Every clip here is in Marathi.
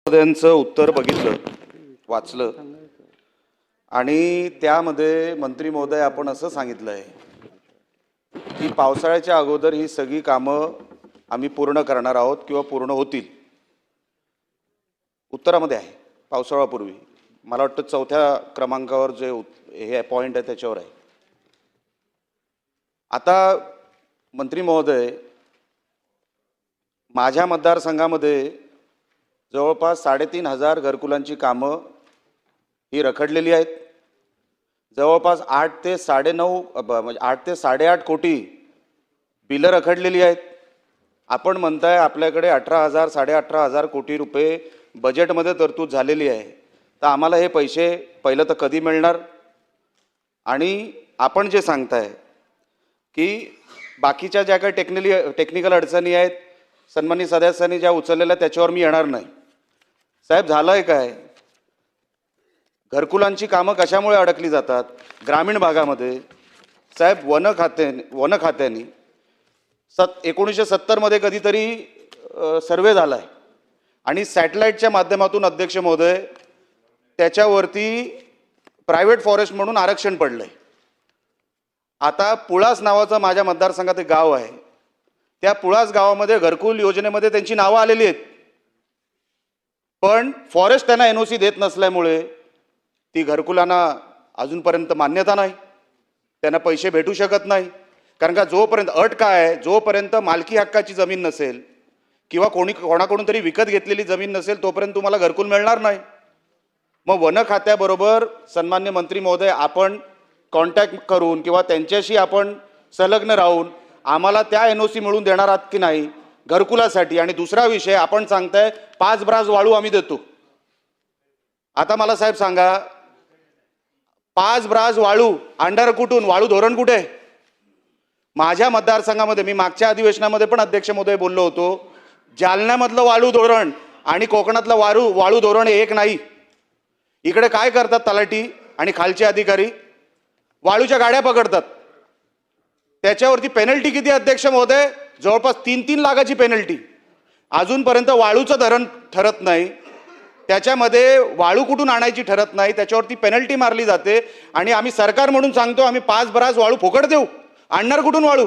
त्यांचं उत्तर बघितलं, वाचलं आणि त्यामध्ये मंत्री महोदय आपण असं सांगितलं आहे की पावसाळ्याच्या अगोदर ही सगळी कामं आम्ही पूर्ण करणार आहोत किंवा पूर्ण होतील. उत्तरामध्ये आहे पावसाळ्यापूर्वी. मला वाटतं चौथ्या क्रमांकावर जे हे पॉइंट आहे त्याच्यावर आहे. आता मंत्री महोदय, माझ्या मतदारसंघामध्ये जवळपास 3,500 घरकुलांची कामं ही रखडलेली आहेत. जवळपास 8 ते 8.5 कोटी बिलं रखडलेली आहेत. आपण म्हणताय आपल्याकडे 18,000 18,500 कोटी रुपये बजेटमध्ये तरतूद झालेली आहे. तर आम्हाला हे पैसे पहिलं तर कधी मिळणार? आणि आपण जे सांगताय की बाकीच्या ज्या काही टेक्निकल अडचणी आहेत सन्माननीय सदस्यांनी ज्या उचललेल्या त्याच्यावर मी येणार नाही. साहेब, झालं आहे काय? घरकुलांची कामं कशामुळे अडकली जातात ग्रामीण भागामध्ये? साहेब, वन खात्याने 1970 मध्ये कधीतरी सर्वे झाला आहे आणि सॅटेलाईटच्या माध्यमातून अध्यक्ष महोदय त्याच्यावरती प्रायव्हेट फॉरेस्ट म्हणून आरक्षण पडलं आहे. आता पुळास नावाचं माझ्या मतदारसंघात एक गाव आहे. त्या पुळास गावामध्ये घरकुल योजनेमध्ये त्यांची नावं आलेली आहेत, पण फॉरेस्ट त्यांना NOC देत नसल्यामुळे ती घरकुलांना अजूनपर्यंत मान्यता नाही, त्यांना पैसे भेटू शकत नाही. कारण का जोपर्यंत अट काय आहे, जोपर्यंत मालकी हक्काची जमीन नसेल किंवा कोणाकडून तरी विकत घेतलेली जमीन नसेल तोपर्यंत तुम्हाला घरकुल मिळणार नाही. मग वन खात्याबरोबर सन्मान्य मंत्री महोदय आपण कॉन्टॅक्ट करून किंवा त्यांच्याशी आपण संलग्न राहून आम्हाला त्या NOC मिळवून देणार आहात की नाही घरकुलासाठी? आणि दुसरा विषय, आपण सांगताय 5 ब्रास वाळू आम्ही देतो. आता मला साहेब सांगा, 5 ब्रास वाळू अंडर कुठून? वाळू धोरण कुठे आहे? माझ्या मतदारसंघामध्ये मी मागच्या अधिवेशनामध्ये पण अध्यक्ष महोदय बोललो होतो, जालन्यामधलं वाळू धोरण आणि कोकणातलं वाळू धोरण एक नाही. इकडे काय करतात तलाठी आणि खालचे अधिकारी? वाळूच्या गाड्या पकडतात. त्याच्यावरती पेनल्टी किती अध्यक्ष महोदय? जवळपास 3-3 लाखाची पेनल्टी. अजूनपर्यंत वाळूचं धरण ठरत नाही, त्याच्यामध्ये वाळू कुठून आणायची ठरत नाही, त्याच्यावरती पेनल्टी मारली जाते. आणि आम्ही सरकार म्हणून सांगतो आम्ही 5 ब्रास वाळू फुकट देऊ, आणणार कुठून वाळू?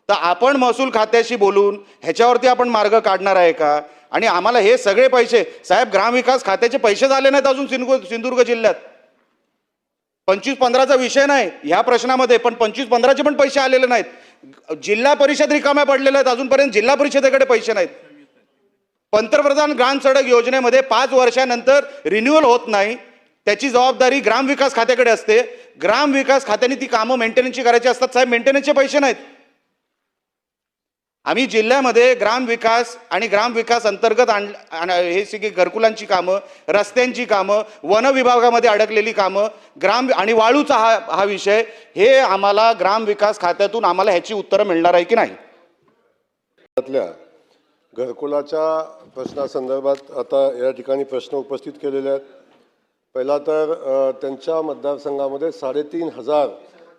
तर आपण महसूल खात्याशी बोलून ह्याच्यावरती आपण मार्ग काढणार आहे का? आणि आम्हाला हे सगळे पैसे, साहेब, ग्रामविकास खात्याचे पैसे झाले नाहीत अजून सिंधुदुर्ग जिल्ह्यात. 25-15चा विषय नाही ह्या प्रश्नामध्ये, पण 25-15चे पण पैसे आलेले नाहीत. जिल्हा परिषद रिकाम्या पडलेल्या आहेत, अजूनपर्यंत जिल्हा परिषदेकडे पैसे नाहीत. पंतप्रधान ग्राम सडक योजनेमध्ये 5 वर्षानंतर रिन्युअल होत नाही, त्याची जबाबदारी ग्रामविकास खात्याकडे असते. ग्रामविकास खात्याने ती कामं मेंटेनन्सची करायची असतात. साहेब, मेंटेनन्सचे पैसे नाहीत. आम्ही जिल्ह्यामध्ये ग्रामविकास आणि ग्रामविकास अंतर्गत हे सगळी घरकुलांची कामं, रस्त्यांची कामं, वन विभागामध्ये अडकलेली कामं, ग्राम आणि वाळूचा हा विषय, हे आम्हाला ग्रामविकास खात्यातून आम्हाला ह्याची उत्तरं मिळणार आहे की नाही? घरकुलाच्या प्रश्नासंदर्भात आता या ठिकाणी प्रश्न उपस्थित केलेले आहेत. पहिला तर त्यांच्या मतदारसंघामध्ये 3,500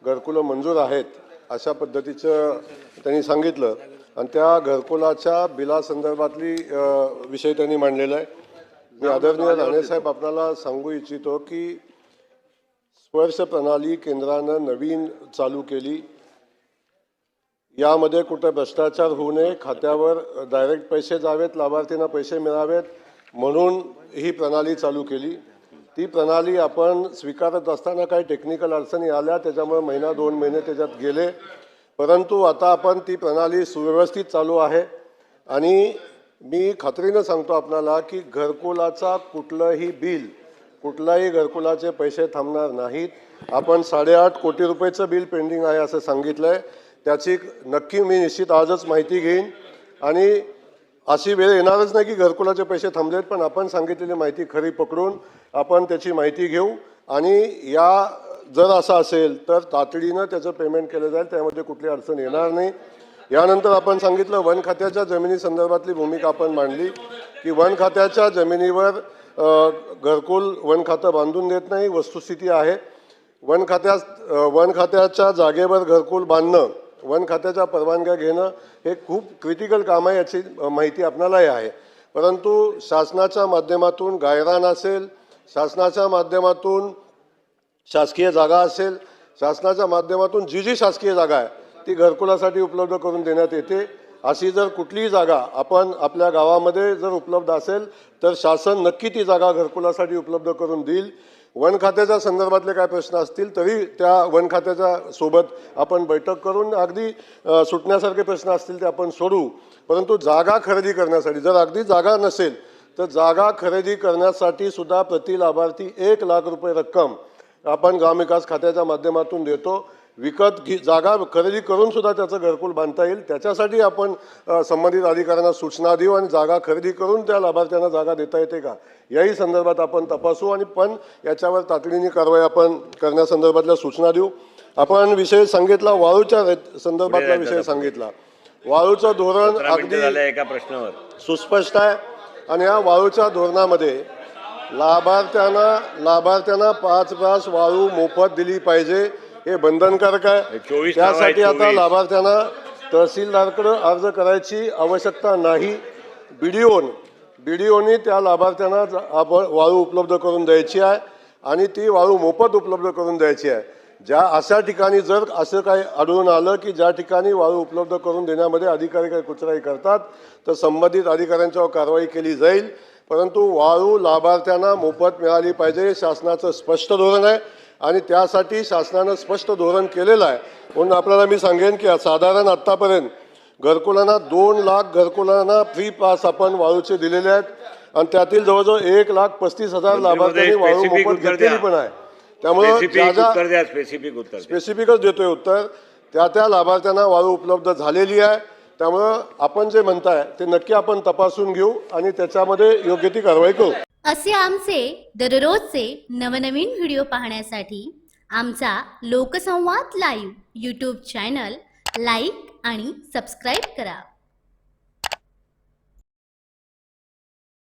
घरकुलं मंजूर आहेत अशा पद्धतीचं त्यांनी सांगितलं आणि त्या घरकुलाच्या बिलासंदर्भातली विषय त्यांनी मांडलेला आहे. मी आदरणीय राणेसाहेब आपल्याला सांगू इच्छितो की स्पर्श प्रणाली केंद्रानं नवीन चालू केली. यामध्ये कुठे भ्रष्टाचार होऊ नये, खात्यावर डायरेक्ट पैसे जावेत, लाभार्थींना पैसे मिळावेत म्हणून ही प्रणाली चालू केली. ती प्रणाली आपण स्वीकारत असताना काही टेक्निकल अडचणी आल्या, त्याच्यामुळे 1-2 महिने त्याच्यात गेले. परंतु आता आपण ती प्रणाली सुव्यवस्थित चालू आहे आणि मी खात्रीनं सांगतो आपल्याला की घरकुलाचा कुठलंही बिल, कुठलाही घरकुलाचे पैसे थांबणार नाहीत. आपण 8.5 कोटी रुपयेचं बिल पेंडिंग आहे असं सांगितलं आहे. त्याची नक्की मी निश्चित आजच माहिती घेईन आणि अशी वेळ येणारच नाही की घरकुलाचे पैसे थांबलेत, पण आपण सांगितलेली माहिती खरी पकडून आपण त्याची माहिती घेऊ आणि जर असं असेल तर तातडीनं त्याचं पेमेंट केलं जाईल, त्यामध्ये कुठली अडचण येणार नाही. यानंतर आपण सांगितलं वन खात्याच्या जमिनी संदर्भातली भूमिका आपण मांडली की वन खात्याच्या जमिनीवर घरकुल वन खातं बांधून देत नाही. वस्तुस्थिती आहे वन खात्याच्या जागेवर घरकुल बांधणं, वन खात्याच्या परवानग्या घेणं हे खूप क्रिटिकल काम आहे, याची माहिती आपल्यालाही आहे. परंतु शासनाच्या माध्यमातून गायरान असेल, शासनाच्या माध्यमातून शासकीय जागा असेल, शासनाच्या माध्यमातून जी जी शासकीय जागा आहे ती घरकुलासाठी उपलब्ध करून देण्यात येते. अशी जर कुठलीही जागा आपण आपल्या गावामध्ये जर उपलब्ध असेल तर शासन नक्की ती जागा घरकुलासाठी उपलब्ध करून देईल. वन खात्याच्या संदर्भातले काय प्रश्न असतील तरी त्या वन खात्याच्या सोबत आपण बैठक करून अगदी सुटण्यासारखे प्रश्न असतील ते आपण सोडवू. परंतु जागा खरेदी करण्यासाठी जर अगदी जागा नसेल तर जागा खरेदी करण्यासाठी सुद्धा प्रति लाभार्थी 1 लाख रुपये रक्कम आपण ग्रामविकास खात्याच्या माध्यमातून देतो. जागा खरेदी करून सुद्धा त्याचं घरकुल बांधता येईल त्याच्यासाठी आपण संबंधित अधिकाऱ्यांना सूचना देऊ आणि जागा खरेदी करून त्या लाभार्थ्यांना जागा देता येते का याही संदर्भात आपण तपासू आणि पण याच्यावर तातडीने कारवाई आपण करण्यासंदर्भातल्या सूचना देऊ. आपण विषय सांगितला वाळूच्या संदर्भातला विषय सांगितला. वाळूचं धोरण अगदी एका प्रश्नावर सुस्पष्ट आहे आणि या वाळूच्या धोरणामध्ये लाभार्थ्यांना 5 तास वाळू मोफत दिली पाहिजे हे बंधनकारक आहे. 24 त्यासाठी आता 24. लाभार्थ्यांना तहसीलदारकडे अर्ज करायची आवश्यकता नाही. बीडीओनी त्या लाभार्थ्यांना वाळू उपलब्ध करून द्यायची आहे आणि ती वाळू मोफत उपलब्ध करून द्यायची आहे. अशा ठिकाणी जर असं काही आढळून आलं की ज्या ठिकाणी वाळू उपलब्ध करून देण्यामध्ये अधिकारी काही कुचराई करतात तर संबंधित अधिकाऱ्यांच्यावर कारवाई केली जाईल. परंतु वाळू लाभार्थ्यांना मोफत मिळाली पाहिजे शासनाचं स्पष्ट धोरण आहे आणि त्यासाठी शासनानं स्पष्ट धोरण केलेलं आहे. म्हणून आपल्याला मी सांगेन की साधारण आत्तापर्यंत घरकुलांना 2 लाख घरकुलांना फ्री पास आपण वाळूचे दिलेले आहेत आणि त्यातील जवळजवळ 1,35,000 लाभार्थ्यांनी वाळू मोफत घेतलेली पण आहे. त्यामुळे स्पेसिफिकच देतोय उत्तर त्या लाभार्थ्यांना वाळू उपलब्ध झालेली आहे. त्यामुळं आपण जे म्हणताय ते नक्की आपण तपासून घेऊ आणि त्याच्यामध्ये योग्य ती कारवाई करू. असे आमचे दररोजचे नवनवीन व्हिडिओ पाहण्यासाठी आमचा लोकसंवाद लाईव्ह यूट्यूब चॅनल लाईक आणि सबस्क्राईब करा.